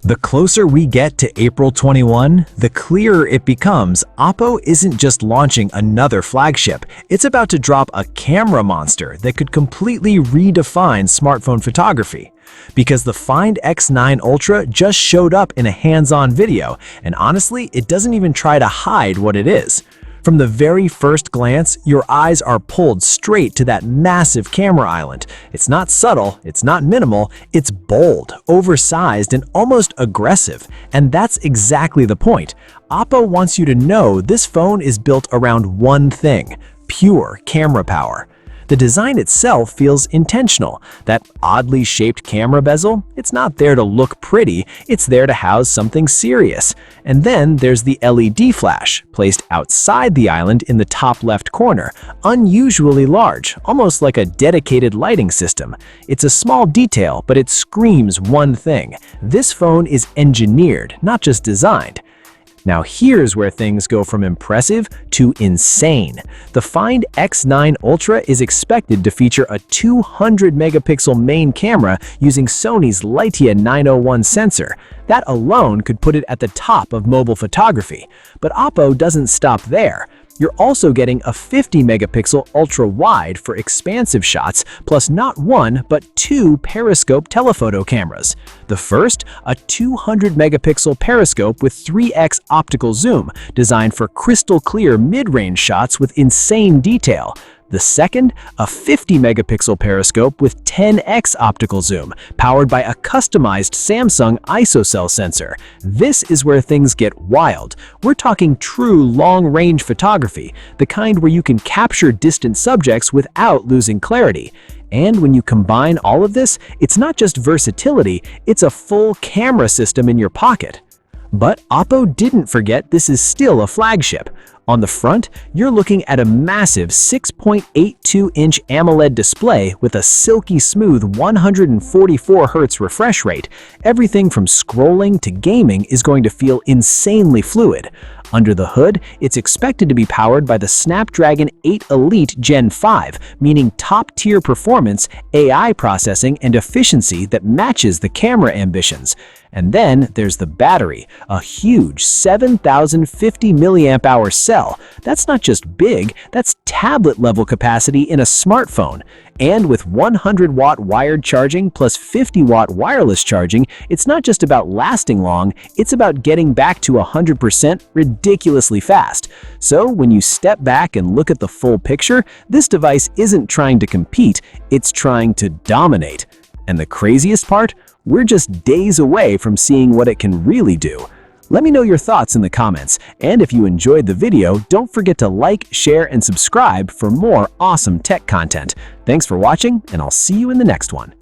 The closer we get to April 21, the clearer it becomes Oppo isn't just launching another flagship, it's about to drop a camera monster that could completely redefine smartphone photography. Because the Find X9 Ultra just showed up in a hands-on video, and honestly, it doesn't even try to hide what it is. From the very first glance, your eyes are pulled straight to that massive camera island. It's not subtle, it's not minimal, it's bold, oversized, and almost aggressive. And that's exactly the point. Oppo wants you to know this phone is built around one thing: pure camera power. The design itself feels intentional. That oddly shaped camera bezel, it's not there to look pretty, it's there to house something serious. And then there's the LED flash, placed outside the island in the top left corner, unusually large, almost like a dedicated lighting system. It's a small detail, but it screams one thing: this phone is engineered, not just designed. Now here's where things go from impressive to insane. The Find X9 Ultra is expected to feature a 200-megapixel main camera using Sony's Lytia 901 sensor. That alone could put it at the top of mobile photography. But Oppo doesn't stop there. You're also getting a 50-megapixel ultra-wide for expansive shots, plus not one, but two Periscope telephoto cameras. The first, a 200-megapixel Periscope with 3x optical zoom, designed for crystal-clear mid-range shots with insane detail. The second, a 50-megapixel Periscope with 10x optical zoom, powered by a customized Samsung ISOCELL sensor. This is where things get wild. We're talking true long-range photography, the kind where you can capture distant subjects without losing clarity. And when you combine all of this, it's not just versatility, it's a full camera system in your pocket. But Oppo didn't forget this is still a flagship. On the front, you're looking at a massive 6.82-inch AMOLED display with a silky smooth 144Hz refresh rate. Everything from scrolling to gaming is going to feel insanely fluid. Under the hood, it's expected to be powered by the Snapdragon 8 Elite Gen 5, meaning top-tier performance, AI processing, and efficiency that matches the camera ambitions. And then there's the battery, a huge 7,050 mAh cell. That's not just big, that's tablet-level capacity in a smartphone. And with 100-watt wired charging plus 50-watt wireless charging, it's not just about lasting long, it's about getting back to 100% ridiculously fast. So when you step back and look at the full picture, this device isn't trying to compete, it's trying to dominate. And the craziest part? We're just days away from seeing what it can really do. Let me know your thoughts in the comments, and if you enjoyed the video, don't forget to like, share, and subscribe for more awesome tech content. Thanks for watching, and I'll see you in the next one.